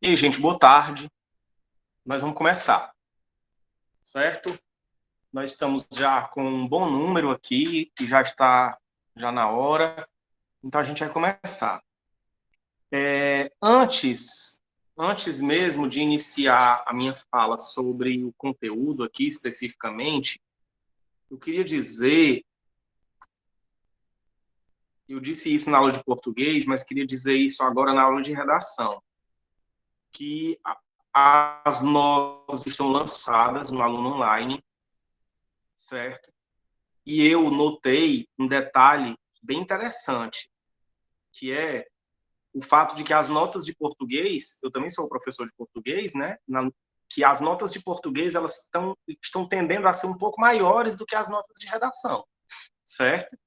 E aí, gente, boa tarde. Nós vamos começar, certo? Nós estamos já com um bom número aqui, que já está já na hora, então a gente vai começar. Antes mesmo de iniciar a minha fala sobre o conteúdo aqui especificamente, eu queria dizer, eu disse isso na aula de português, mas queria dizer isso agora na aula de redação, que as notas estão lançadas no aluno online, certo? E eu notei um detalhe bem interessante, que é o fato de que as notas de português, eu também sou professor de português, né? Que as notas de português elas estão tendendo a ser um pouco maiores do que as notas de redação, certo?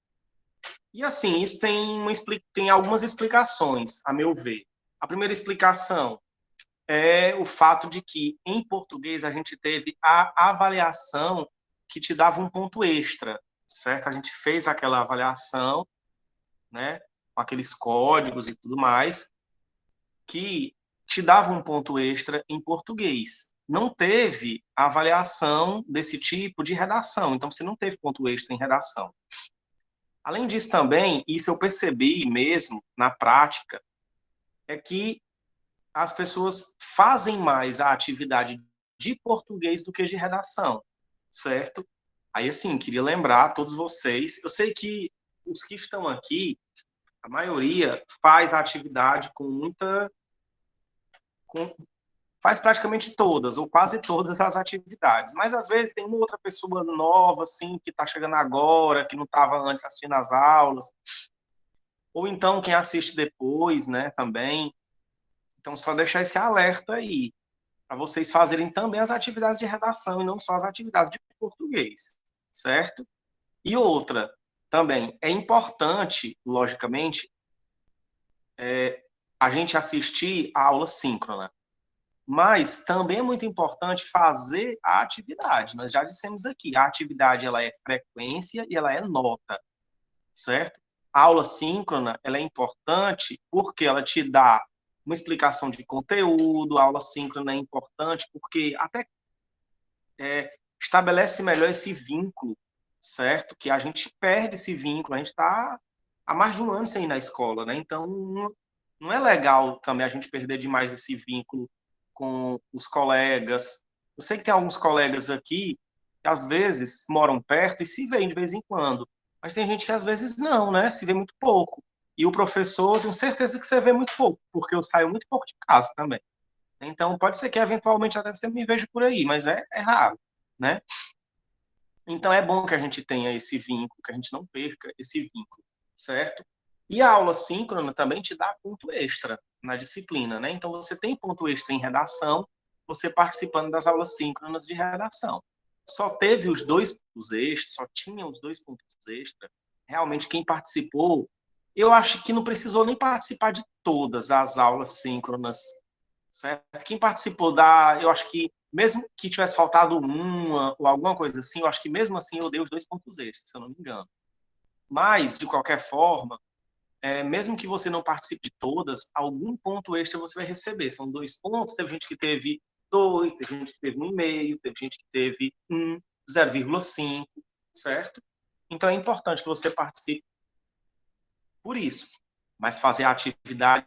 E assim, isso tem algumas explicações, a meu ver. A primeira explicação é o fato de que em português a gente teve a avaliação que te dava um ponto extra, certo? A gente fez aquela avaliação, né, com aqueles códigos e tudo mais, que te dava um ponto extra em português. Não teve avaliação desse tipo de redação, então você não teve ponto extra em redação. Além disso também, isso eu percebi mesmo na prática, é que as pessoas fazem mais a atividade de português do que de redação, certo? Aí, assim, queria lembrar a todos vocês, eu sei que os que estão aqui, a maioria faz a atividade com muita. Com, faz praticamente todas, ou quase todas as atividades. Mas às vezes tem uma outra pessoa nova, assim, que está chegando agora, que não estava antes assistindo as aulas. Ou então quem assiste depois, né, também. Então, só deixar esse alerta aí, para vocês fazerem também as atividades de redação e não só as atividades de português, certo? E outra, também, é importante, logicamente, a gente assistir a aula síncrona. Mas também é muito importante fazer a atividade. Nós já dissemos aqui, a atividade ela é frequência e ela é nota, certo? A aula síncrona ela é importante porque ela te dá uma explicação de conteúdo, a aula síncrona é importante porque até estabelece melhor esse vínculo, certo? Que a gente perde esse vínculo, a gente está há mais de um ano sem ir na escola, né? Então, não é legal também a gente perder demais esse vínculo com os colegas. Eu sei que tem alguns colegas aqui que às vezes moram perto e se veem de vez em quando, mas tem gente que às vezes não, né? Se vê muito pouco. E o professor, eu tenho certeza que você vê muito pouco, porque eu saio muito pouco de casa também. Então, pode ser que eventualmente até você me veja por aí, mas é raro, né? Então, é bom que a gente tenha esse vínculo, que a gente não perca esse vínculo, certo? E a aula síncrona também te dá ponto extra na disciplina, né? Então, você tem ponto extra em redação, você participando das aulas síncronas de redação. Só teve os dois pontos extras, só tinha os dois pontos extras. Realmente, quem participou, eu acho que não precisou nem participar de todas as aulas síncronas, certo? Quem participou eu acho que mesmo que tivesse faltado uma ou alguma coisa assim, eu acho que mesmo assim eu dei os dois pontos extras, se eu não me engano. Mas, de qualquer forma, mesmo que você não participe de todas, algum ponto extra você vai receber. São dois pontos, teve gente que teve dois, teve gente que teve 1,5, teve gente que teve 1, 0,5, certo? Então é importante que você participe por isso. Mas fazer a atividade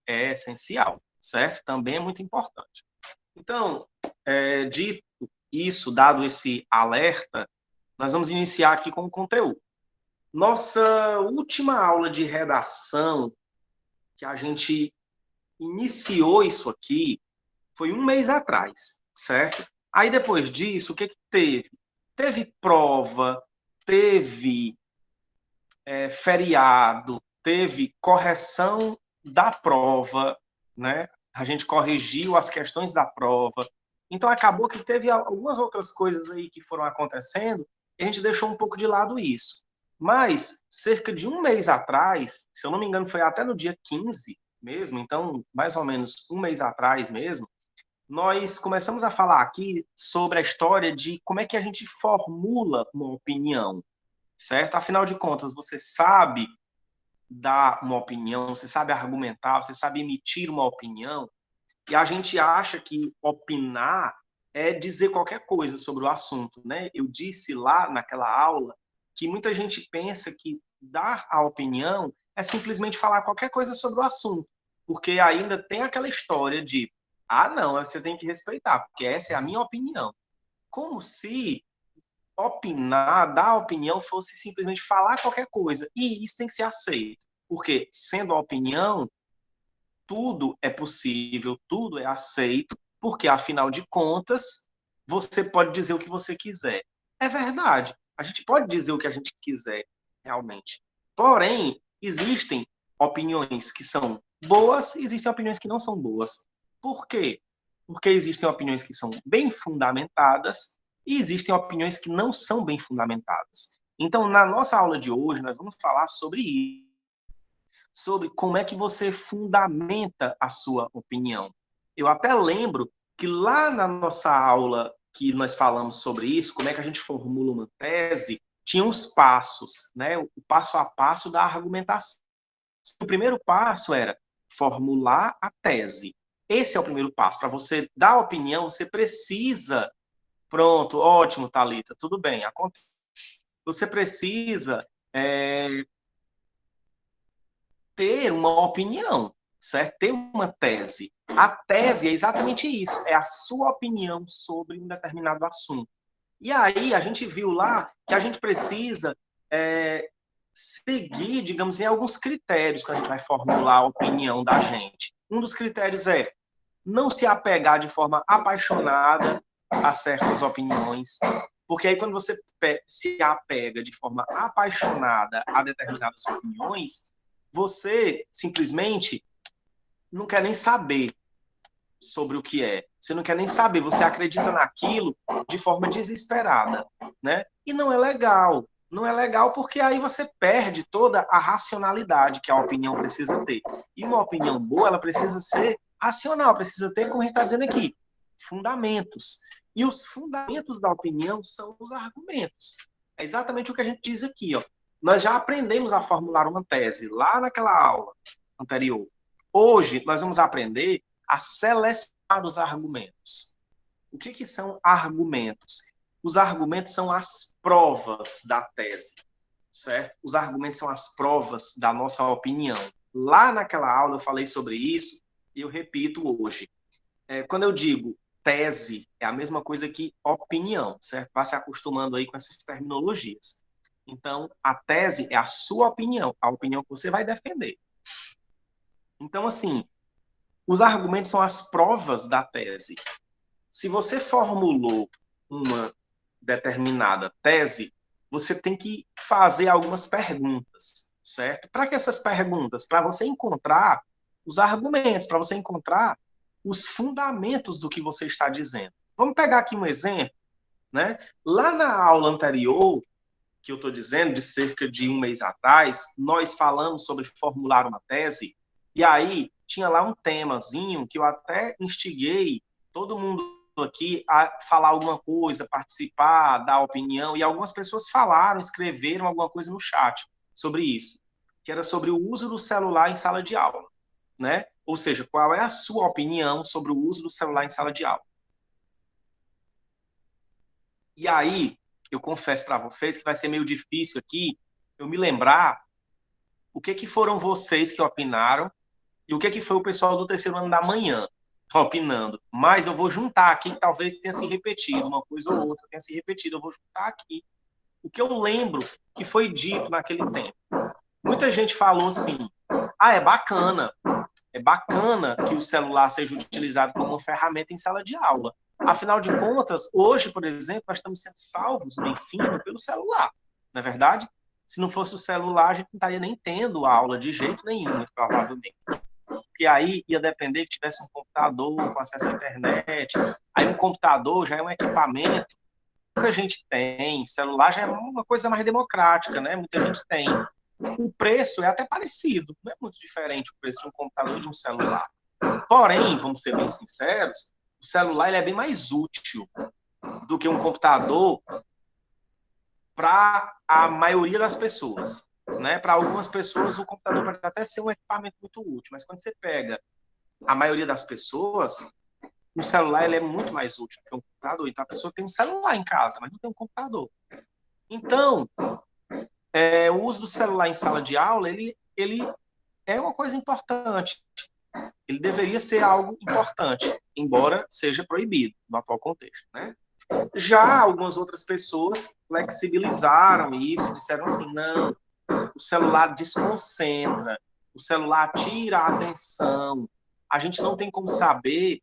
é essencial, certo? Também é muito importante. Então, dito isso, dado esse alerta, nós vamos iniciar aqui com o conteúdo. Nossa última aula de redação, que a gente iniciou isso aqui, foi um mês atrás, certo? Aí depois disso, o que teve? Teve prova, teve feriado, teve correção da prova, né? A gente corrigiu as questões da prova. Então acabou que teve algumas outras coisas aí que foram acontecendo e a gente deixou um pouco de lado isso. Mas cerca de um mês atrás, se eu não me engano, foi até no dia 15 mesmo, então mais ou menos um mês atrás mesmo, nós começamos a falar aqui sobre a história de como é que a gente formula uma opinião, certo? Afinal de contas, você sabe dar uma opinião, você sabe argumentar, você sabe emitir uma opinião. E a gente acha que opinar é dizer qualquer coisa sobre o assunto, né? Eu disse lá naquela aula que muita gente pensa que dar a opinião é simplesmente falar qualquer coisa sobre o assunto, porque ainda tem aquela história de, ah, não, você tem que respeitar, porque essa é a minha opinião. Como se opinar, dar opinião fosse simplesmente falar qualquer coisa. E isso tem que ser aceito, porque sendo a opinião, tudo é possível, tudo é aceito, porque afinal de contas, você pode dizer o que você quiser. É verdade. A gente pode dizer o que a gente quiser, realmente. Porém, existem opiniões que são boas e existem opiniões que não são boas. Por quê? Porque existem opiniões que são bem fundamentadas e existem opiniões que não são bem fundamentadas. Então, na nossa aula de hoje, nós vamos falar sobre isso, sobre como é que você fundamenta a sua opinião. Eu até lembro que lá na nossa aula que nós falamos sobre isso, como é que a gente formula uma tese, tinha os passos, né? O passo a passo da argumentação. O primeiro passo era formular a tese. Esse é o primeiro passo. Para você dar opinião, você precisa. Pronto, ótimo, Thalita, tudo bem. Você precisa ter uma opinião, certo? Ter uma tese. A tese é exatamente isso, é a sua opinião sobre um determinado assunto. E aí a gente viu lá que a gente precisa seguir, digamos assim, alguns critérios que a gente vai formular a opinião da gente. Um dos critérios é não se apegar de forma apaixonada a certas opiniões, porque aí quando você se apega de forma apaixonada a determinadas opiniões, você simplesmente não quer nem saber sobre o que é. Você não quer nem saber, você acredita naquilo de forma desesperada, né? E não é legal. Não é legal porque aí você perde toda a racionalidade que a opinião precisa ter. E uma opinião boa, ela precisa ser racional, precisa ter, como a gente está dizendo aqui, fundamentos. E os fundamentos da opinião são os argumentos. É exatamente o que a gente diz aqui, ó. Nós já aprendemos a formular uma tese lá naquela aula anterior. Hoje, nós vamos aprender a selecionar os argumentos. O que são argumentos? Os argumentos são as provas da tese, certo? Os argumentos são as provas da nossa opinião. Lá naquela aula eu falei sobre isso e eu repito hoje. Quando eu digo tese, é a mesma coisa que opinião, certo? Vá se acostumando aí com essas terminologias. Então, a tese é a sua opinião, a opinião que você vai defender. Então, assim, os argumentos são as provas da tese. Se você formulou uma determinada tese, você tem que fazer algumas perguntas, certo? Para que essas perguntas? Para você encontrar os argumentos, para você encontrar os fundamentos do que você está dizendo. Vamos pegar aqui um exemplo, né? Lá na aula anterior, que eu estou dizendo, de cerca de um mês atrás, nós falamos sobre formular uma tese, e aí tinha lá um temazinho que eu até instiguei todo mundo aqui a falar alguma coisa, participar, dar opinião, e algumas pessoas falaram, escreveram alguma coisa no chat sobre isso, que era sobre o uso do celular em sala de aula, né? Ou seja, qual é a sua opinião sobre o uso do celular em sala de aula? E aí, eu confesso para vocês que vai ser meio difícil aqui eu me lembrar o que foram vocês que opinaram e o que foi o pessoal do terceiro ano da manhã opinando. Mas eu vou juntar aqui, que talvez tenha se repetido, uma coisa ou outra tenha se repetido. Eu vou juntar aqui o que eu lembro que foi dito naquele tempo. Muita gente falou assim: ah, é bacana que o celular seja utilizado como uma ferramenta em sala de aula. Afinal de contas, hoje, por exemplo, nós estamos sendo salvos no ensino pelo celular, não é verdade? Se não fosse o celular, a gente não estaria nem tendo aula de jeito nenhum, provavelmente. Porque aí ia depender que tivesse um computador com acesso à internet. Aí um computador já é um equipamento que a gente tem, celular já é uma coisa mais democrática, né? Muita gente tem. O preço é até parecido, não é muito diferente o preço de um computador e de um celular. Porém, vamos ser bem sinceros, o celular ele é bem mais útil do que um computador para a maioria das pessoas. Né? Para algumas pessoas, o computador pode até ser um equipamento muito útil, mas quando você pega a maioria das pessoas, o celular ele é muito mais útil que um computador. Então, a pessoa tem um celular em casa, mas não tem um computador. Então, o uso do celular em sala de aula, ele é uma coisa importante. Ele deveria ser algo importante, embora seja proibido no atual contexto, né? Já algumas outras pessoas flexibilizaram isso, disseram assim, não, o celular desconcentra, o celular tira a atenção, a gente não tem como saber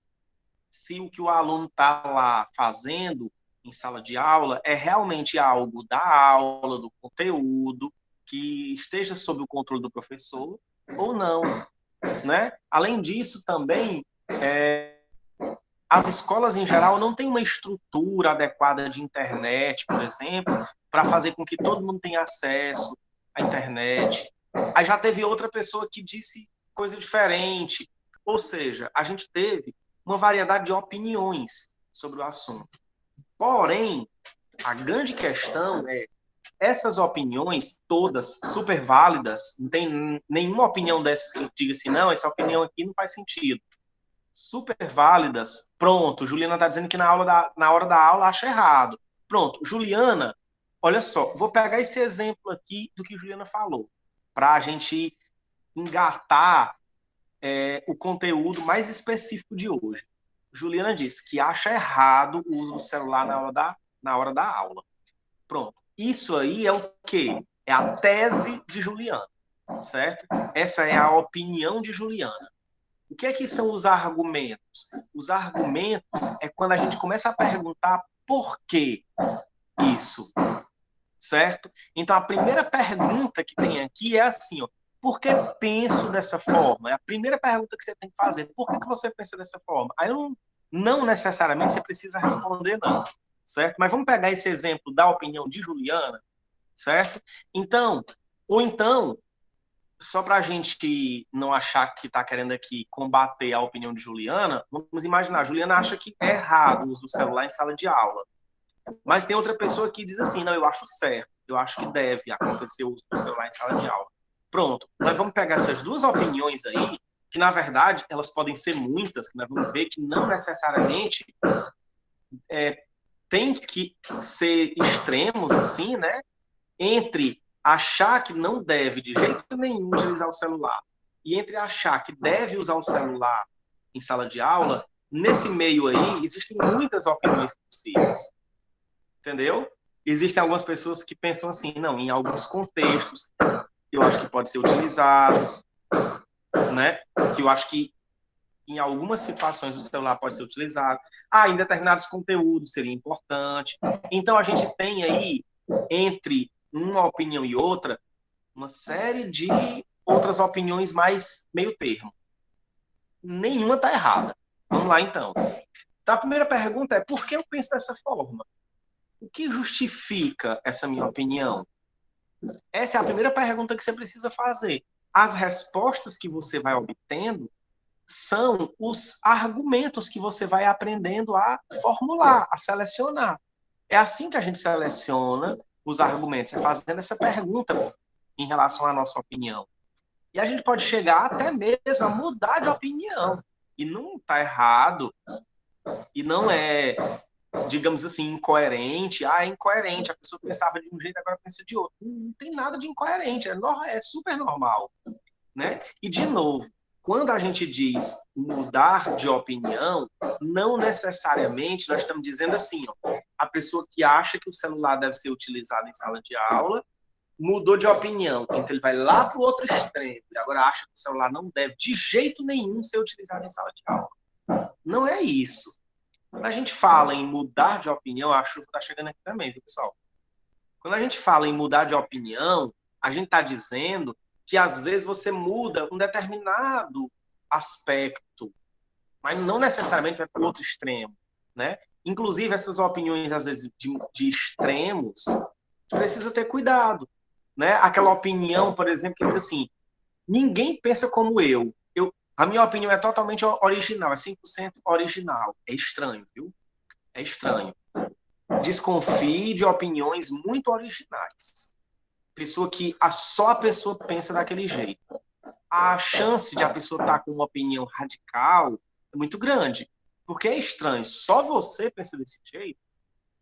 se o que o aluno está lá fazendo em sala de aula é realmente algo da aula, do conteúdo, que esteja sob o controle do professor ou não, né? Além disso, também, as escolas em geral não têm uma estrutura adequada de internet, por exemplo, para fazer com que todo mundo tenha acesso à internet. Aí já teve outra pessoa que disse coisa diferente. Ou seja, a gente teve uma variedade de opiniões sobre o assunto. Porém, a grande questão é essas opiniões todas super válidas, não tem nenhuma opinião dessas que eu diga assim, não, essa opinião aqui não faz sentido. Super válidas. Pronto, Juliana está dizendo que na hora da aula acha errado. Pronto, Juliana, olha só, vou pegar esse exemplo aqui do que Juliana falou, para a gente engatar o conteúdo mais específico de hoje. Juliana disse que acha errado o uso do celular na hora da aula. Pronto. Isso aí é o quê? É a tese de Juliana, certo? Essa é a opinião de Juliana. O que é que são os argumentos? Os argumentos é quando a gente começa a perguntar por que isso, certo? Então, a primeira pergunta que tem aqui é assim, ó, por que penso dessa forma? É a primeira pergunta que você tem que fazer. Por que você pensa dessa forma? Aí não necessariamente você precisa responder, não, certo? Mas vamos pegar esse exemplo da opinião de Juliana, certo? Então, ou então, só para a gente não achar que está querendo aqui combater a opinião de Juliana, vamos imaginar, Juliana acha que é errado o uso do celular em sala de aula. Mas tem outra pessoa que diz assim, não, eu acho certo, eu acho que deve acontecer o uso do celular em sala de aula. Pronto, nós vamos pegar essas duas opiniões aí, que na verdade elas podem ser muitas, que nós vamos ver que não necessariamente tem que ser extremos assim, né? Entre achar que não deve de jeito nenhum utilizar o celular e entre achar que deve usar o celular em sala de aula, nesse meio aí existem muitas opiniões possíveis. Entendeu? Existem algumas pessoas que pensam assim, não, em alguns contextos eu acho que pode ser utilizados, né? Que eu acho que em algumas situações o celular pode ser utilizado. Ah, em determinados conteúdos seria importante. Então a gente tem aí entre uma opinião e outra uma série de outras opiniões mais meio termo. Nenhuma está errada. Vamos lá, então. Então, a primeira pergunta é por que eu penso dessa forma? O que justifica essa minha opinião? Essa é a primeira pergunta que você precisa fazer. As respostas que você vai obtendo são os argumentos que você vai aprendendo a formular, a selecionar. É assim que a gente seleciona os argumentos, é fazendo essa pergunta em relação à nossa opinião. E a gente pode chegar até mesmo a mudar de opinião. E não está errado, e não é, digamos assim, incoerente. Ah, é incoerente, a pessoa pensava de um jeito, agora pensa de outro. Não tem nada de incoerente, é super normal. Né? E, de novo, quando a gente diz mudar de opinião, não necessariamente nós estamos dizendo assim, ó, a pessoa que acha que o celular deve ser utilizado em sala de aula mudou de opinião, então ele vai lá para o outro extremo e agora acha que o celular não deve de jeito nenhum ser utilizado em sala de aula. Não é isso. Quando a gente fala em mudar de opinião, a chuva está chegando aqui também, viu, pessoal? Quando a gente fala em mudar de opinião, a gente está dizendo que às vezes você muda um determinado aspecto, mas não necessariamente vai para o outro extremo, né? Inclusive, essas opiniões, às vezes, de extremos, precisa ter cuidado, né? Aquela opinião, por exemplo, que diz assim, ninguém pensa como eu. A minha opinião é totalmente original, é 100% original. É estranho, viu? É estranho. Desconfie de opiniões muito originais. Pessoa que só a pessoa pensa daquele jeito. a chance de a pessoa estar com uma opinião radical é muito grande. Porque é estranho, só você pensa desse jeito,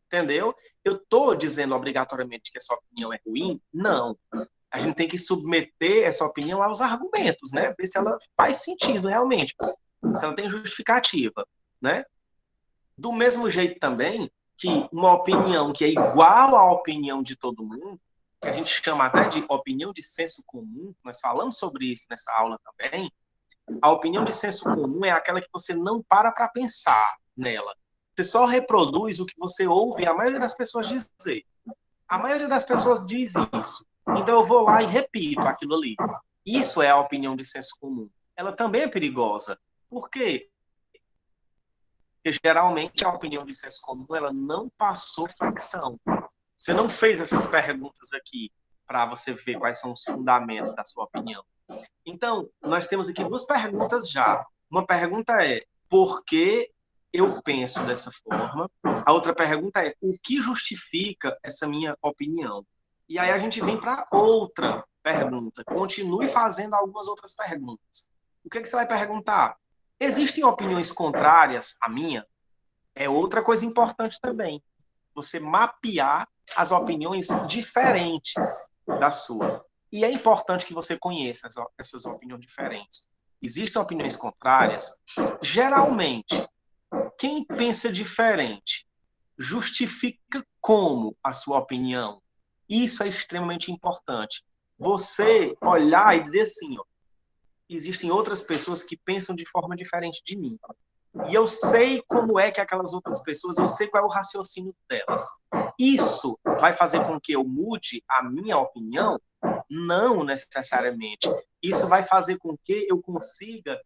entendeu? Eu estou dizendo obrigatoriamente que essa opinião é ruim? Não. A gente tem que submeter essa opinião aos argumentos, né? Ver se ela faz sentido realmente, se ela tem justificativa, né? Do mesmo jeito também que uma opinião que é igual à opinião de todo mundo, que a gente chama até de opinião de senso comum, nós falamos sobre isso nessa aula também, a opinião de senso comum é aquela que você não para pensar nela. Você só reproduz o que você ouve a maioria das pessoas dizer. A maioria das pessoas diz isso. Então eu vou lá e repito aquilo ali. Isso é a opinião de senso comum. Ela também é perigosa. Por quê? Porque geralmente a opinião de senso comum ela não passou flexão. Você não fez essas perguntas aqui para você ver quais são os fundamentos da sua opinião. Então, nós temos aqui duas perguntas já. Uma pergunta é: por que eu penso dessa forma? A outra pergunta é: o que justifica essa minha opinião? E aí a gente vem para outra pergunta. Continue fazendo algumas outras perguntas. O que, é que você vai perguntar? Existem opiniões contrárias à minha? É outra coisa importante também. Você mapear as opiniões diferentes da sua. E é importante que você conheça essas opiniões diferentes. Existem opiniões contrárias. Geralmente, quem pensa diferente justifica como a sua opinião. Isso é extremamente importante. Você olhar e dizer assim, ó, existem outras pessoas que pensam de forma diferente de mim. E eu sei como é que aquelas outras pessoas, eu sei qual é o raciocínio delas. Isso vai fazer com que eu mude a minha opinião? Não necessariamente. Isso vai fazer com que eu consiga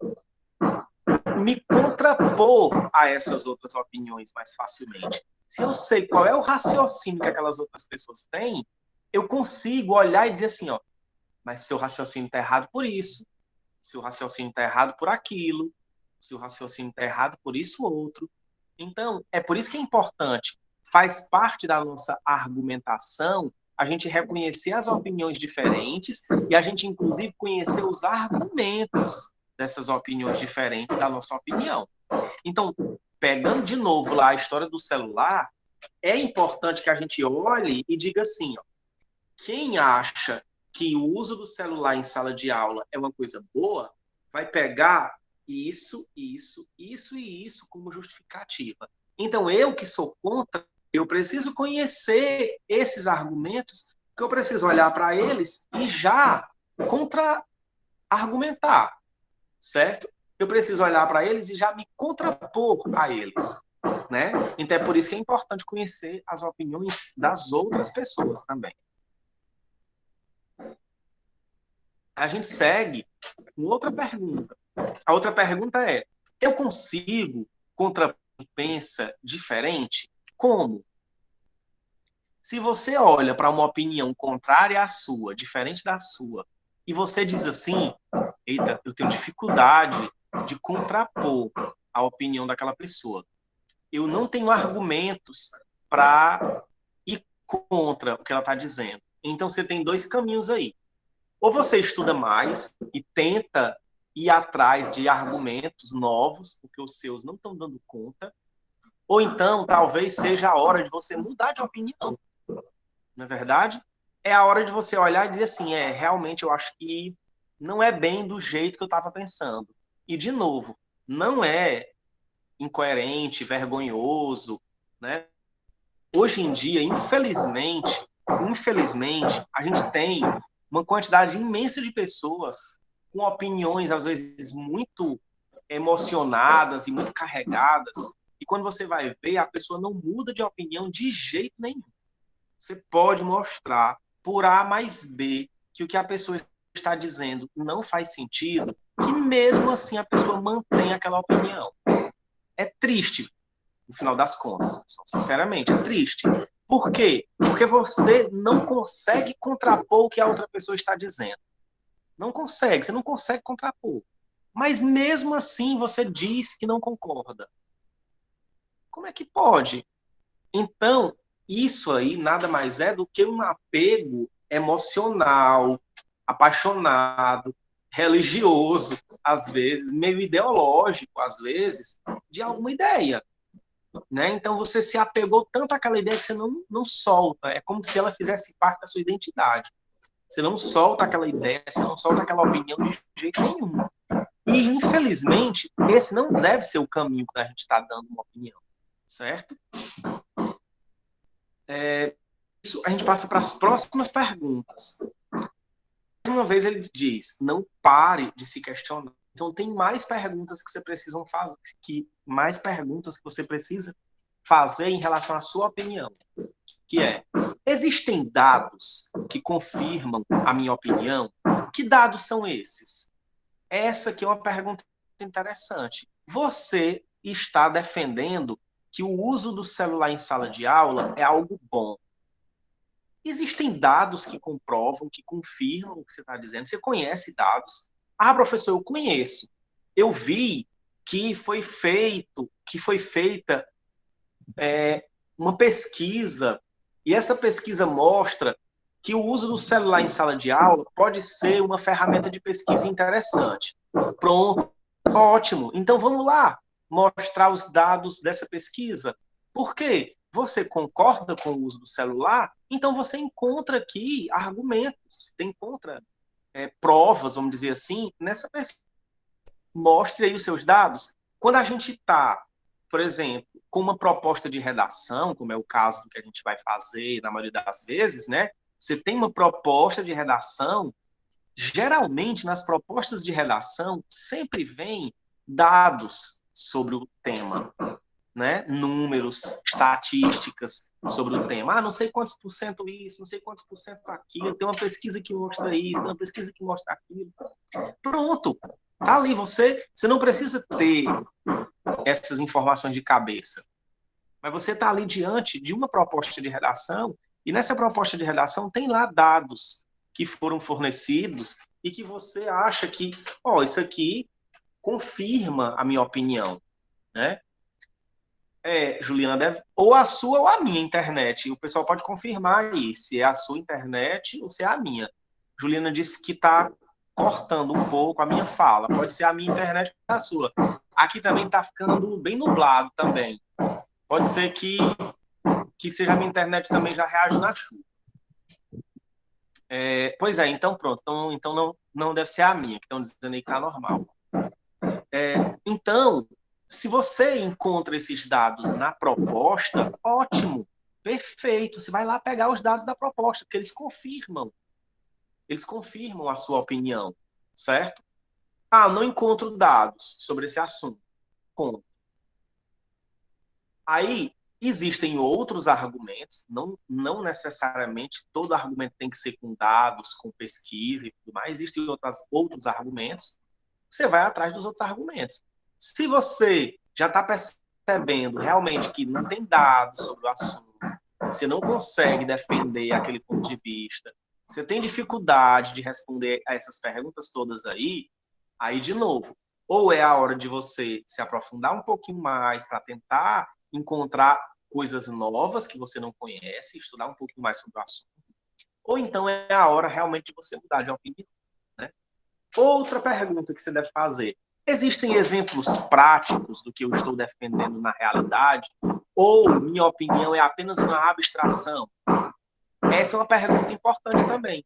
me contrapor a essas outras opiniões mais facilmente. Se eu sei qual é o raciocínio que aquelas outras pessoas têm, eu consigo olhar e dizer assim, ó, mas seu raciocínio está errado por isso, seu raciocínio está errado por aquilo, seu raciocínio está errado por isso ou outro. Então, é por isso que é importante, faz parte da nossa argumentação, a gente reconhecer as opiniões diferentes e a gente, inclusive, conhecer os argumentos dessas opiniões diferentes da nossa opinião. Então, pegando de novo lá a história do celular, é importante que a gente olhe e diga assim, ó, quem acha que o uso do celular em sala de aula é uma coisa boa, vai pegar isso e isso como justificativa. Então, eu que sou contra, eu preciso conhecer esses argumentos, que eu preciso olhar para eles e já contra-argumentar, certo? Eu preciso olhar para eles e já me contrapor a eles, né? Então, é por isso que é importante conhecer as opiniões das outras pessoas também. A gente segue com outra pergunta. A outra pergunta é: eu consigo contrapor pensa diferente? Como? Se você olha para uma opinião contrária à sua, diferente da sua, e você diz assim: eita, eu tenho dificuldade de contrapor a opinião daquela pessoa. Eu não tenho argumentos para ir contra o que ela está dizendo. Então você tem dois caminhos aí. Ou você estuda mais e tenta ir atrás de argumentos novos, porque os seus não estão dando conta, ou então talvez seja a hora de você mudar de opinião. Não é verdade? É a hora de você olhar e dizer assim, realmente eu acho que não é bem do jeito que eu estava pensando. E, de novo, não é incoerente, vergonhoso, né? Hoje em dia, infelizmente, a gente tem uma quantidade imensa de pessoas com opiniões, às vezes, muito emocionadas e muito carregadas, e quando você vai ver, a pessoa não muda de opinião de jeito nenhum. Você pode mostrar por A mais B que o que a pessoa está dizendo não faz sentido, que mesmo assim a pessoa mantém aquela opinião. É triste, no final das contas. Sinceramente, é triste. Por quê? Porque você não consegue contrapor o que a outra pessoa está dizendo. Não consegue, você não consegue contrapor. Mas mesmo assim você diz que não concorda. Como é que pode? Então, isso aí nada mais é do que um apego emocional, apaixonado, religioso, às vezes, meio ideológico, às vezes, de alguma ideia. Né? Então você se apegou tanto àquela ideia que você não solta. É como se ela fizesse parte da sua identidade. Você não solta aquela ideia, você não solta aquela opinião de jeito nenhum. E, infelizmente, esse não deve ser o caminho que a gente está dando uma opinião, certo? Isso, a gente passa para as próximas perguntas. Uma vez ele diz, não pare de se questionar. Então, tem mais perguntas que você precisa fazer, mais perguntas que você precisa fazer em relação à sua opinião, que é, existem dados que confirmam a minha opinião? Que dados são esses? Essa aqui é uma pergunta interessante. Você está defendendo que o uso do celular em sala de aula é algo bom? Existem dados que comprovam, que confirmam o que você está dizendo? Você conhece dados? Ah, professor, eu conheço. Eu vi que foi feita uma pesquisa, e essa pesquisa mostra que o uso do celular em sala de aula pode ser uma ferramenta de pesquisa interessante. Pronto, ótimo. Então vamos lá mostrar os dados dessa pesquisa. Por quê? Você concorda com o uso do celular? Então você encontra aqui argumentos, você encontra provas, vamos dizer assim, nessa pesquisa. Mostre aí os seus dados. Quando a gente está, por exemplo, com uma proposta de redação, como é o caso do que a gente vai fazer na maioria das vezes, né? Você tem uma proposta de redação, geralmente nas propostas de redação sempre vem dados sobre o tema, né? Números, estatísticas sobre o tema. Ah, não sei quantos por cento isso, não sei quantos por cento aquilo, tem uma pesquisa que mostra isso, tem uma pesquisa que mostra aquilo. Pronto, tá ali, você não precisa ter essas informações de cabeça, mas você está ali diante de uma proposta de redação, e nessa proposta de redação tem lá dados que foram fornecidos e que você acha que, ó, isso aqui confirma a minha opinião, né? Juliana, deve, ou a sua ou a minha internet. O pessoal pode confirmar aí se é a sua internet ou se é a minha. Juliana disse que está cortando um pouco a minha fala. Pode ser a minha internet ou a sua. Aqui também está ficando bem nublado também. Pode ser que seja a minha internet também já reage na chuva. Pois é, então pronto. Então não deve ser a minha, que estão dizendo aí que está normal. Então, se você encontra esses dados na proposta, ótimo, perfeito. Você vai lá pegar os dados da proposta, porque eles confirmam a sua opinião, certo? Ah, não encontro dados sobre esse assunto. Como? Aí, existem outros argumentos, não necessariamente todo argumento tem que ser com dados, com pesquisa e tudo mais, existem outros argumentos, você vai atrás dos outros argumentos. Se você já está percebendo realmente que não tem dados sobre o assunto, você não consegue defender aquele ponto de vista, você tem dificuldade de responder a essas perguntas todas aí de novo, ou é a hora de você se aprofundar um pouquinho mais para tentar encontrar coisas novas que você não conhece, estudar um pouquinho mais sobre o assunto, ou então é a hora realmente de você mudar de opinião, né? Outra pergunta que você deve fazer: existem exemplos práticos do que eu estou defendendo na realidade? Ou minha opinião é apenas uma abstração? Essa é uma pergunta importante também.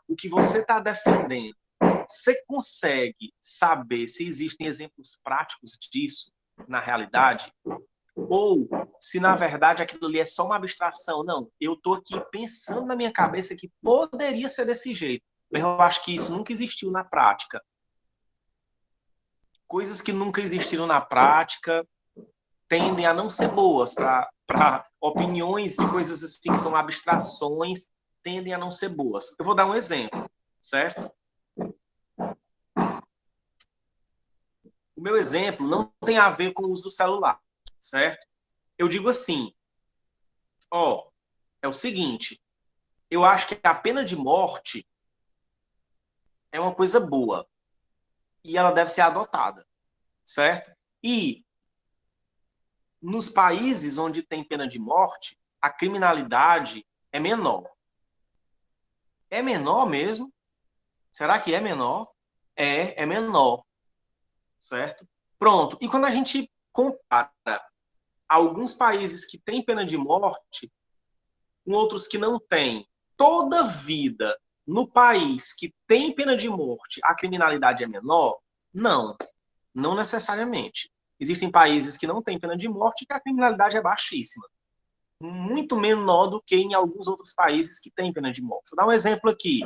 O que você está defendendo, você consegue saber se existem exemplos práticos disso na realidade? Ou se, na verdade, aquilo ali é só uma abstração? Não, eu estou aqui pensando na minha cabeça que poderia ser desse jeito, mas eu acho que isso nunca existiu na prática. Coisas que nunca existiram na prática tendem a não ser boas para opiniões de coisas assim que são abstrações, tendem a não ser boas. Eu vou dar um exemplo, certo? O meu exemplo não tem a ver com o uso do celular, certo? Eu digo assim, ó, é o seguinte, eu acho que a pena de morte é uma coisa boa e ela deve ser adotada, certo? E nos países onde tem pena de morte, a criminalidade é menor. É menor mesmo? Será que é menor? é menor, certo? Pronto. E quando a gente compara alguns países que têm pena de morte com outros que não têm, toda vida no país que tem pena de morte, a criminalidade é menor? Não, não necessariamente. Existem países que não têm pena de morte e que a criminalidade é baixíssima. Muito menor do que em alguns outros países que têm pena de morte. Vou dar um exemplo aqui.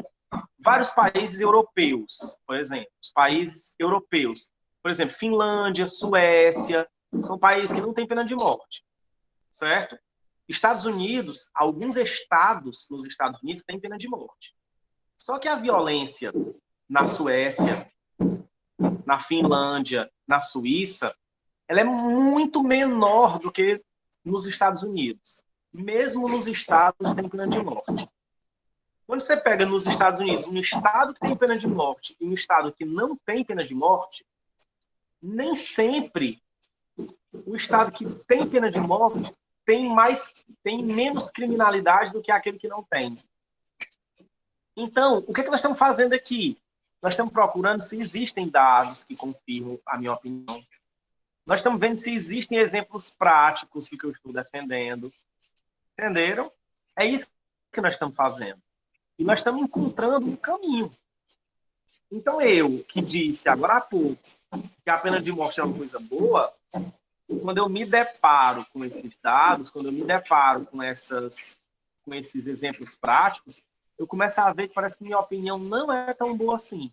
Vários países europeus, por exemplo, os países europeus, por exemplo, Finlândia, Suécia, são países que não têm pena de morte, certo? Estados Unidos, alguns estados nos Estados Unidos têm pena de morte. Só que a violência na Suécia, na Finlândia, na Suíça, ela é muito menor do que nos Estados Unidos. Mesmo nos estados tem pena de morte. Quando você pega nos Estados Unidos um estado que tem pena de morte e um estado que não tem pena de morte, nem sempre o estado que tem pena de morte tem menos criminalidade do que aquele que não tem. Então, o que nós estamos fazendo aqui? Nós estamos procurando se existem dados que confirmam a minha opinião. Nós estamos vendo se existem exemplos práticos do que eu estou defendendo. Entenderam? É isso que nós estamos fazendo. E nós estamos encontrando um caminho. Então, eu que disse agora há pouco que a pena de morte é uma coisa boa, quando eu me deparo com esses dados, quando eu me deparo com esses exemplos práticos, eu começo a ver que parece que minha opinião não é tão boa assim.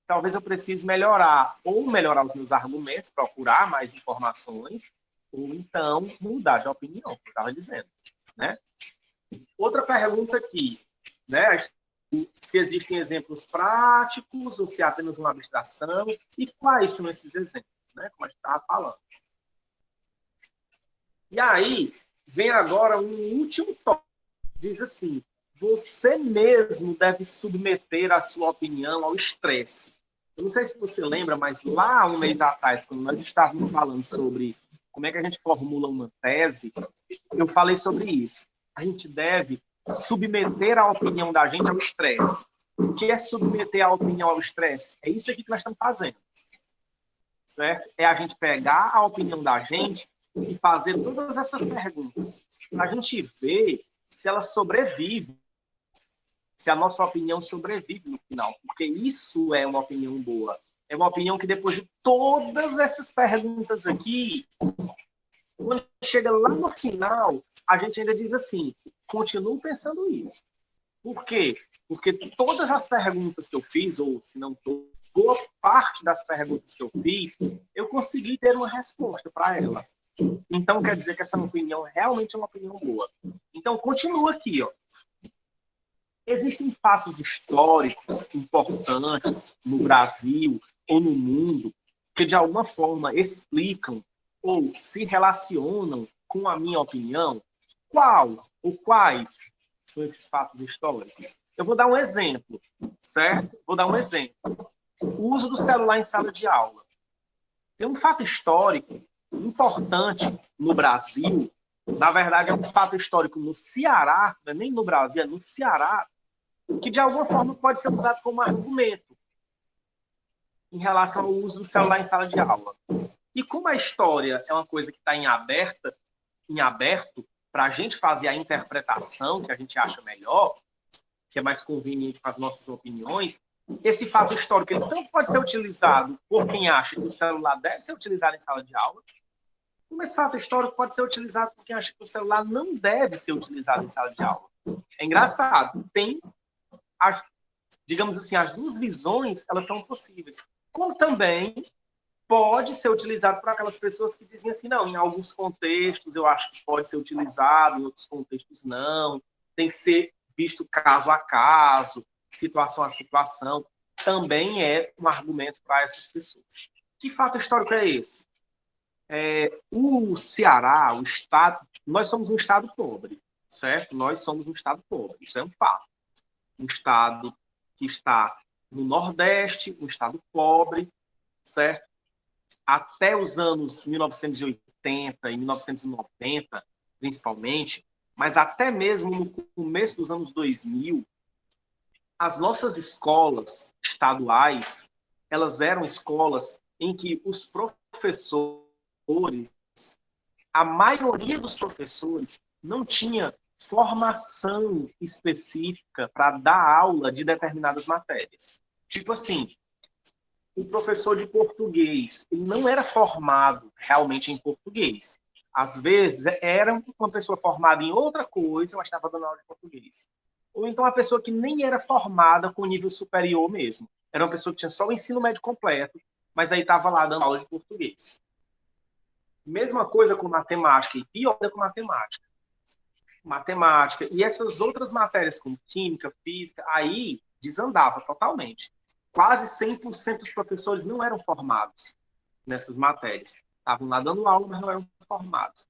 Talvez eu precise melhorar, ou melhorar os meus argumentos, procurar mais informações, ou então mudar de opinião, como eu estava dizendo. Né? Outra pergunta aqui, né? Se existem exemplos práticos ou se é apenas uma abstração, e quais são esses exemplos, né? Como a gente estava falando. E aí, vem agora um último tópico. Diz assim, você mesmo deve submeter a sua opinião ao estresse. Eu não sei se você lembra, mas lá um mês atrás, quando nós estávamos falando sobre como é que a gente formula uma tese, eu falei sobre isso. A gente deve submeter a opinião da gente ao estresse. O que é submeter a opinião ao estresse? É isso aqui que nós estamos fazendo. Certo? É a gente pegar a opinião da gente e fazer todas essas perguntas. Para a gente ver se ela sobrevive, se a nossa opinião sobrevive no final. Porque isso é uma opinião boa. É uma opinião que depois de todas essas perguntas aqui, quando chega lá no final, a gente ainda diz assim, continuo pensando isso. Por quê? Porque todas as perguntas que eu fiz, ou se não boa parte das perguntas que eu fiz, eu consegui ter uma resposta para ela. Então, quer dizer que essa opinião realmente é uma opinião boa. Então, continua aqui. Ó. Existem fatos históricos importantes no Brasil ou no mundo que, de alguma forma, explicam ou se relacionam com a minha opinião? Qual ou quais são esses fatos históricos? Eu vou dar um exemplo, certo? Vou dar um exemplo. O uso do celular em sala de aula. Tem um fato histórico importante no Brasil, na verdade é um fato histórico no Ceará, não é nem no Brasil, é no Ceará, que de alguma forma pode ser usado como argumento em relação ao uso do celular em sala de aula. E como a história é uma coisa que está em aberto, para a gente fazer a interpretação que a gente acha melhor, que é mais conveniente para as nossas opiniões, esse fato histórico ele tanto pode ser utilizado por quem acha que o celular deve ser utilizado em sala de aula, como esse fato histórico pode ser utilizado por quem acha que o celular não deve ser utilizado em sala de aula. É engraçado. Tem, digamos assim, as duas visões, elas são possíveis. Como também pode ser utilizado por aquelas pessoas que dizem assim, não, em alguns contextos eu acho que pode ser utilizado, em outros contextos não, tem que ser visto caso a caso, situação a situação, também é um argumento para essas pessoas. Que fato histórico é esse? O Ceará, o estado, nós somos um estado pobre, certo? Nós somos um estado pobre, isso é um fato. Um estado que está no Nordeste, um estado pobre, certo? Até os anos 1980 e 1990, principalmente, mas até mesmo no começo dos anos 2000, as nossas escolas estaduais, elas eram escolas em que os professores, a maioria dos professores não tinha formação específica para dar aula de determinadas matérias. Tipo assim, o professor de português, ele não era formado realmente em português. Às vezes, era uma pessoa formada em outra coisa, mas estava dando aula de português. Ou então uma pessoa que nem era formada com nível superior mesmo. Era uma pessoa que tinha só o ensino médio completo, mas aí estava lá dando aula de português. Mesma coisa com matemática, e pior com matemática. Matemática e essas outras matérias como química, física, aí desandava totalmente. Quase 100% dos professores não eram formados nessas matérias. Estavam lá dando aula, mas não eram formados.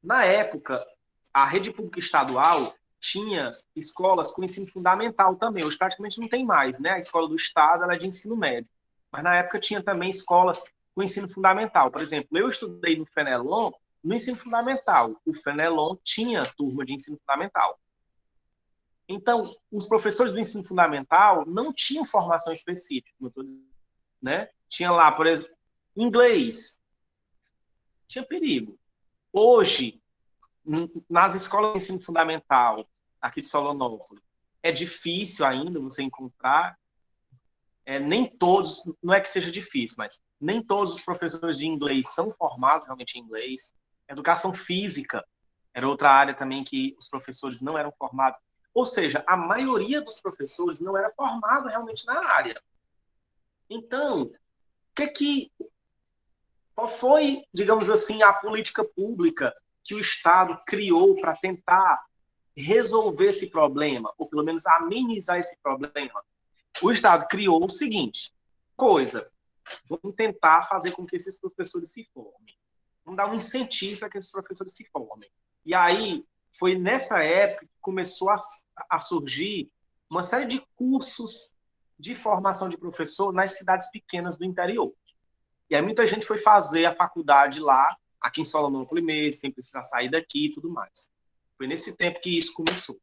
Na época, a rede pública estadual tinha escolas com ensino fundamental também. Hoje praticamente não tem mais, né? A escola do estado ela é de ensino médio. Mas na época tinha também escolas com ensino fundamental. Por exemplo, eu estudei no Fenelon no ensino fundamental. O Fenelon tinha turma de ensino fundamental. Então, os professores do ensino fundamental não tinham formação específica, né? Tinha lá, por exemplo, inglês. Tinha perigo. Hoje, nas escolas de ensino fundamental, aqui de Solonópolis, é difícil ainda você encontrar, nem todos, não é que seja difícil, mas nem todos os professores de inglês são formados realmente em inglês. Educação física era outra área também que os professores não eram formados. Ou seja, a maioria dos professores não era formado realmente na área. Então, qual foi, digamos assim, a política pública que o Estado criou para tentar resolver esse problema, ou pelo menos amenizar esse problema? O Estado criou o seguinte, vamos tentar fazer com que esses professores se formem. Vamos dar um incentivo para que esses professores se formem. E aí, foi nessa época que começou a surgir uma série de cursos de formação de professor nas cidades pequenas do interior. E aí muita gente foi fazer a faculdade lá, aqui em Solonópolis mesmo, sem precisar sair daqui e tudo mais. Foi nesse tempo que isso começou.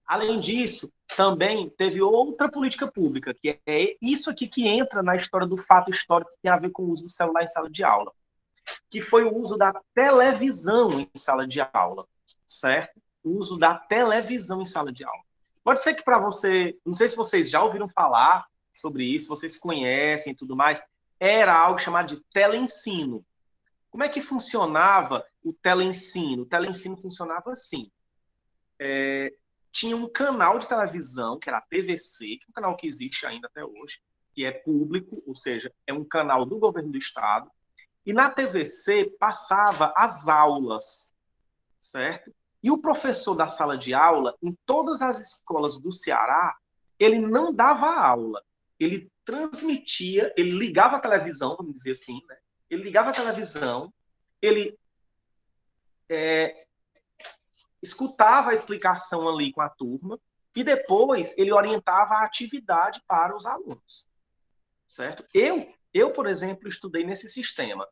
Além disso, também teve outra política pública, que é isso aqui que entra na história do fato histórico que tem a ver com o uso do celular em sala de aula, que foi o uso da televisão em sala de aula, certo? O uso da televisão em sala de aula. Pode ser que para você, não sei se vocês já ouviram falar sobre isso, vocês conhecem e tudo mais, era algo chamado de teleensino. Como é que funcionava o teleensino? O teleensino funcionava assim. Tinha um canal de televisão, que era a TVC, que é um canal que existe ainda até hoje, que é público, ou seja, é um canal do governo do estado, e na TVC passava as aulas, certo? E o professor da sala de aula, em todas as escolas do Ceará, ele não dava aula, ele transmitia, ele ligava a televisão, vamos dizer assim, né? Ele ligava a televisão, ele escutava a explicação ali com a turma e depois ele orientava a atividade para os alunos, certo? Por exemplo, estudei nesse sistema.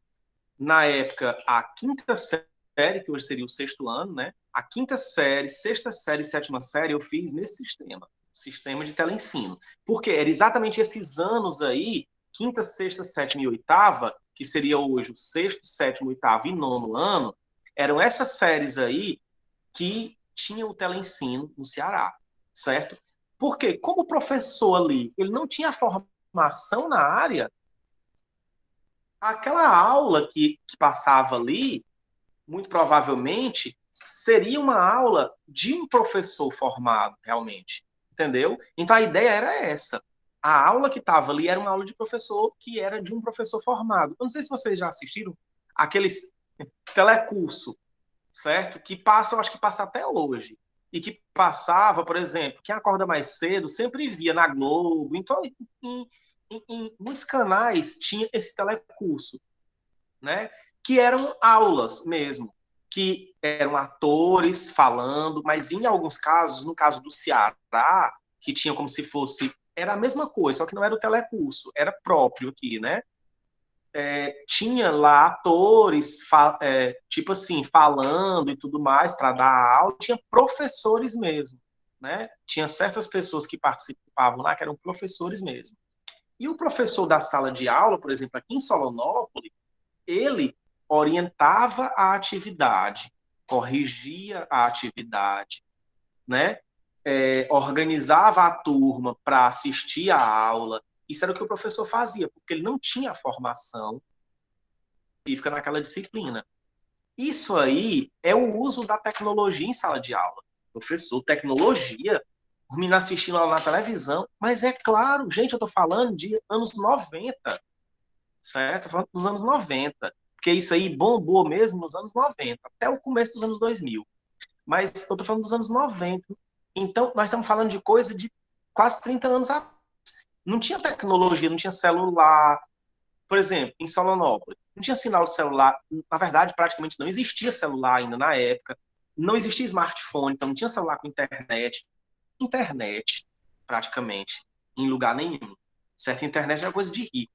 Na época, a quinta série, que hoje seria o sexto ano, né? A quinta série, sexta série e sétima série eu fiz nesse sistema de teleensino. Porque era exatamente esses anos aí, quinta, sexta, sétima e oitava, que seria hoje o sexto, sétimo, oitavo e nono ano, eram essas séries aí que tinham o teleensino no Ceará, certo? Porque como o professor ali, ele não tinha formação na área, aquela aula que passava ali, muito provavelmente, seria uma aula de um professor formado, realmente. Entendeu? Então a ideia era essa. A aula que estava ali era uma aula de professor que era de um professor formado. Eu não sei se vocês já assistiram aqueles telecurso, certo? Que passa, eu acho que passa até hoje. E que passava, por exemplo, quem acorda mais cedo sempre via na Globo. Então, em muitos canais tinha esse telecurso, né? Que eram aulas mesmo, que eram atores falando, mas em alguns casos, no caso do Ceará, que tinha como se fosse, era a mesma coisa, só que não era o telecurso, era próprio aqui, né? Tinha lá atores, tipo assim, falando e tudo mais para dar aula, tinha professores mesmo, né? Tinha certas pessoas que participavam lá que eram professores mesmo. E o professor da sala de aula, por exemplo, aqui em Solonópolis, ele orientava a atividade, corrigia a atividade, né? Organizava a turma para assistir a aula. Isso era o que o professor fazia, porque ele não tinha formação específica naquela disciplina. Isso aí é o uso da tecnologia em sala de aula. Professor, tecnologia? Os meninos assistindo aula na televisão. Mas é claro, gente, eu estou falando de anos 90, certo? Estou falando dos anos 90. Porque isso aí bombou mesmo nos anos 90, até o começo dos anos 2000. Mas eu estou falando dos anos 90. Então, nós estamos falando de coisa de quase 30 anos atrás. Não tinha tecnologia, não tinha celular. Por exemplo, em Solonópolis, não tinha sinal de celular. Na verdade, praticamente não existia celular ainda na época. Não existia smartphone, então não tinha celular com internet. Internet, praticamente, em lugar nenhum. Certo? Internet é coisa de rico,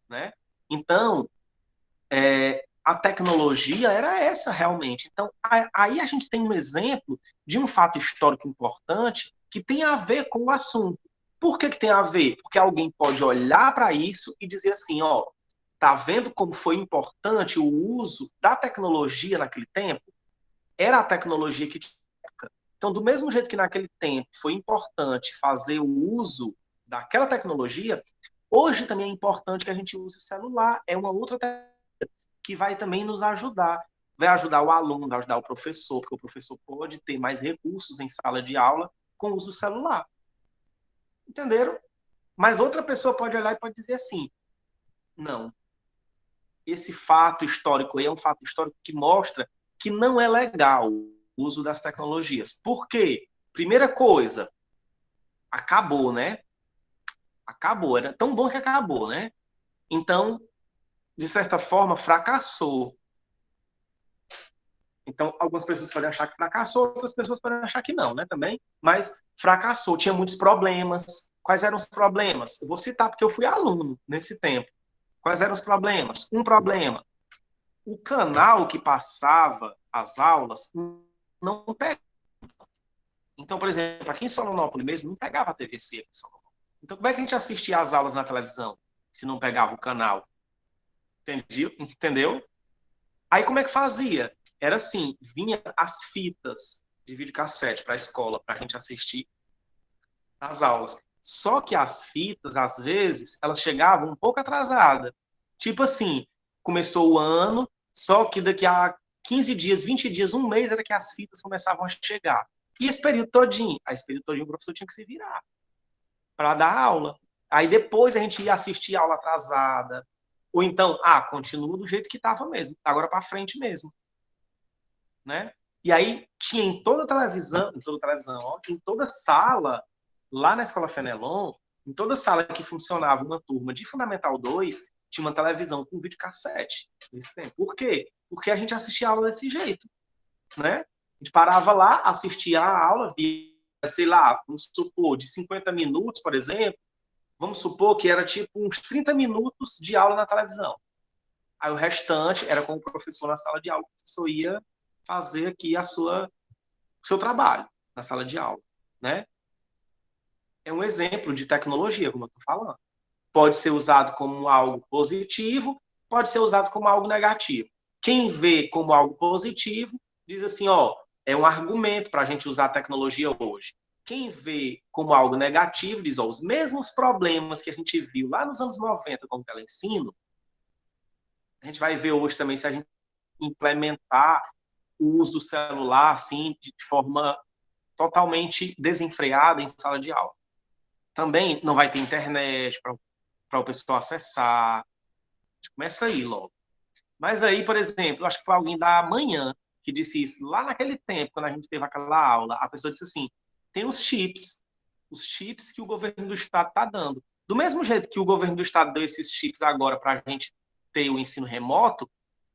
né? Então, a tecnologia era essa realmente. Então, aí a gente tem um exemplo de um fato histórico importante que tem a ver com o assunto. Por que tem a ver? Porque alguém pode olhar para isso e dizer assim, ó, tá vendo como foi importante o uso da tecnologia naquele tempo? Era a tecnologia que tinha. Então, do mesmo jeito que naquele tempo foi importante fazer o uso daquela tecnologia, hoje também é importante que a gente use o celular. É uma outra tecnologia que vai também nos ajudar. Vai ajudar o aluno, vai ajudar o professor, porque o professor pode ter mais recursos em sala de aula com o uso do celular. Entenderam? Mas outra pessoa pode olhar e pode dizer assim: não, esse fato histórico aí é um fato histórico que mostra que não é legal o uso das tecnologias. Por quê? Primeira coisa, acabou, né? Acabou. Era tão bom que acabou, né? Então, de certa forma, fracassou. Então, algumas pessoas podem achar que fracassou, outras pessoas podem achar que não, né? Também. Mas fracassou, tinha muitos problemas. Quais eram os problemas? Eu vou citar porque eu fui aluno nesse tempo. Quais eram os problemas? Um problema: o canal que passava as aulas não pegava. Então, por exemplo, aqui em Solonópolis mesmo, não pegava a TVC aqui em Solonópolis. Então, como é que a gente assistia às aulas na televisão se não pegava o canal? Entendi? Entendeu? Aí, como é que fazia? Era assim, vinha as fitas de videocassete para a escola, para a gente assistir às aulas. Só que as fitas, às vezes, elas chegavam um pouco atrasadas. Tipo assim, começou o ano, só que daqui a 15 dias, 20 dias, um mês, era que as fitas começavam a chegar. E esse período todinho o professor tinha que se virar para dar aula. Aí depois a gente ia assistir a aula atrasada. Ou então, continua do jeito que estava mesmo, agora para frente mesmo, né? E aí tinha em toda televisão, ó, em toda sala, lá na Escola Fenelon, em toda sala que funcionava uma turma de Fundamental 2, tinha uma televisão com videocassete. Nesse tempo. Por quê? Porque a gente assistia a aula desse jeito, né? A gente parava lá, assistia a aula, via, sei lá, vamos supor, de 50 minutos, por exemplo, vamos supor que era tipo uns 30 minutos de aula na televisão. Aí o restante era com o professor na sala de aula, o professor ia fazer aqui o seu trabalho na sala de aula, né? É um exemplo de tecnologia, como eu estou falando. Pode ser usado como algo positivo, pode ser usado como algo negativo. Quem vê como algo positivo, diz assim, ó, é um argumento para a gente usar a tecnologia hoje. Quem vê como algo negativo, diz, ó, os mesmos problemas que a gente viu lá nos anos 90 com o teleensino, a gente vai ver hoje também se a gente implementar o uso do celular assim de forma totalmente desenfreada em sala de aula. Também não vai ter internet para o pessoal acessar. Começa aí logo. Mas aí, por exemplo, acho que foi alguém da manhã que disse isso. Lá naquele tempo, quando a gente teve aquela aula, a pessoa disse assim: tem os chips que o governo do estado está dando. Do mesmo jeito que o governo do estado deu esses chips agora para a gente ter o ensino remoto,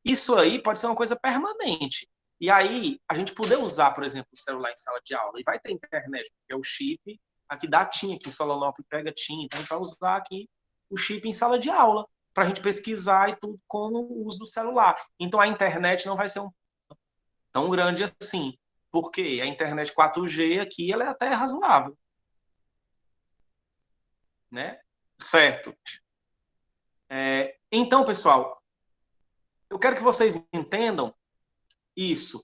isso aí pode ser uma coisa permanente. E aí, a gente poder usar, por exemplo, o celular em sala de aula, e vai ter internet, porque é o chip, aqui dá TIM, aqui em Solonópolis pega TIM, então a gente vai usar aqui o chip em sala de aula, para a gente pesquisar e tudo com o uso do celular. Então a internet não vai ser tão grande assim, porque a internet 4G aqui ela é até razoável, né? Certo. Então, pessoal, eu quero que vocês entendam isso,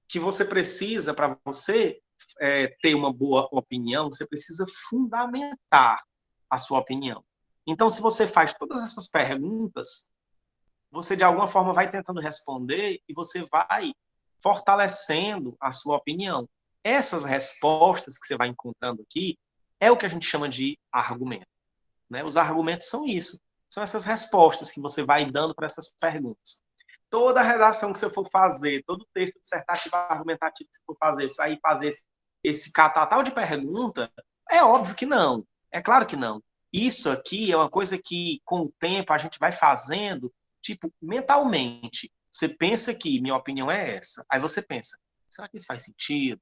que você precisa, para você ter uma boa opinião, você precisa fundamentar a sua opinião. Então, se você faz todas essas perguntas, você de alguma forma vai tentando responder e você vai fortalecendo a sua opinião. Essas respostas que você vai encontrando aqui é o que a gente chama de argumento. Né? Os argumentos são isso, são essas respostas que você vai dando para essas perguntas. Toda redação que você for fazer, todo texto dissertativo argumentativo que você for fazer, sair fazer esse catatal de pergunta, é óbvio que não. É claro que não. Isso aqui é uma coisa que, com o tempo, a gente vai fazendo, tipo, mentalmente. Você pensa que minha opinião é essa. Aí você pensa, será que isso faz sentido?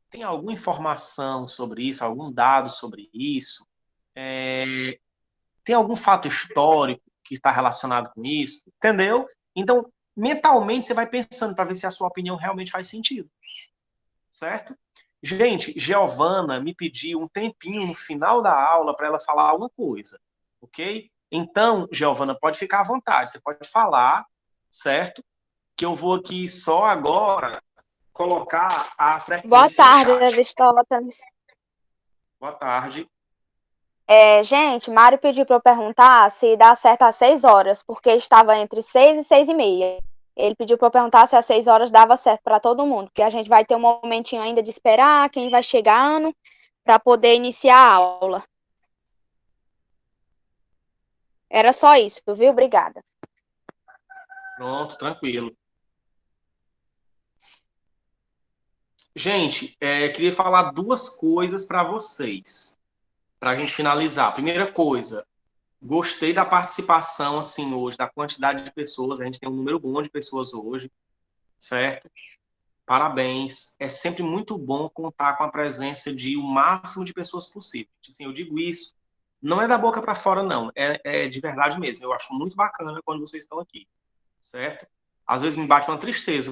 Tem alguma informação sobre isso, algum dado sobre isso? Tem algum fato histórico que está relacionado com isso? Entendeu? Então, mentalmente, você vai pensando para ver se a sua opinião realmente faz sentido. Certo? Gente, Giovana me pediu um tempinho no final da aula para ela falar alguma coisa, ok? Então, Giovana, pode ficar à vontade, você pode falar, certo? Que eu vou aqui só agora colocar a Boa frequência no tarde, chat. Aristóteles. Boa tarde. Gente, Mário pediu para eu perguntar se dá certo às 6 horas, porque estava entre 6 e 6 e meia. Ele pediu para eu perguntar se às 6 horas dava certo para todo mundo, porque a gente vai ter um momentinho ainda de esperar quem vai chegando para poder iniciar a aula. Era só isso, viu? Obrigada. Pronto, tranquilo. Gente, queria falar duas coisas para vocês, para a gente finalizar. Primeira coisa, gostei da participação, assim, hoje, da quantidade de pessoas. A gente tem um número bom de pessoas hoje, certo? Parabéns. É sempre muito bom contar com a presença de o máximo de pessoas possível. Assim, eu digo isso, não é da boca para fora, não. É de verdade mesmo. Eu acho muito bacana quando vocês estão aqui, certo? Às vezes me bate uma tristeza.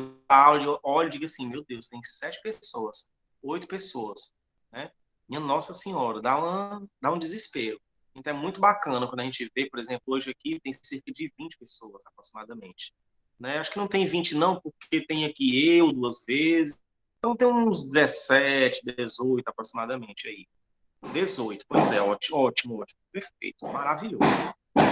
Eu olho e digo assim, meu Deus, tem 7 pessoas, 8 pessoas, né? Minha Nossa Senhora, dá um desespero. Então é muito bacana quando a gente vê, por exemplo, hoje aqui tem cerca de 20 pessoas aproximadamente. Né? Acho que não tem 20 não, porque tem aqui eu 2 vezes. Então tem uns 17, 18 aproximadamente aí. 18, pois é, ótimo, ótimo, ótimo, perfeito, maravilhoso,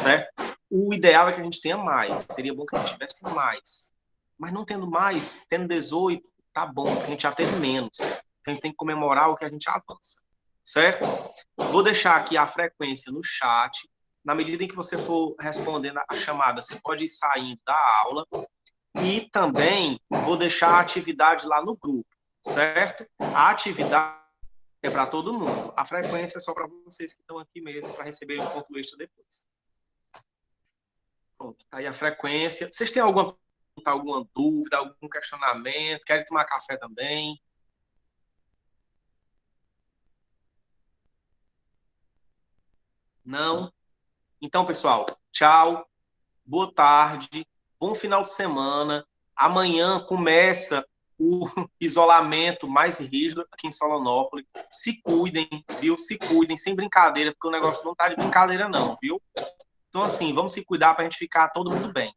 certo? O ideal é que a gente tenha mais, seria bom que a gente tivesse mais. Mas não tendo mais, tendo 18, tá bom, porque a gente já teve menos. Então a gente tem que comemorar o que a gente avança, certo? Vou deixar aqui a frequência no chat. Na medida em que você for respondendo a chamada, você pode ir saindo da aula. E também vou deixar a atividade lá no grupo, certo? A atividade é para todo mundo. A frequência é só para vocês que estão aqui mesmo, para receberem um ponto extra depois. Pronto, tá aí a frequência. Vocês têm alguma dúvida, algum questionamento? Querem tomar café também? Não? Então, pessoal, tchau, boa tarde, bom final de semana. Amanhã começa o isolamento mais rígido aqui em Solonópolis. Se cuidem, viu? Se cuidem, sem brincadeira, porque o negócio não tá de brincadeira, não, viu? Então, assim, vamos se cuidar para a gente ficar todo mundo bem,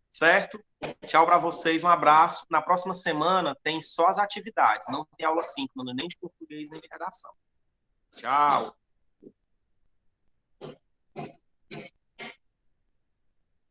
certo? Tchau para vocês, um abraço. Na próxima semana tem só as atividades, não tem aula síncrona, nem de português, nem de redação. Tchau.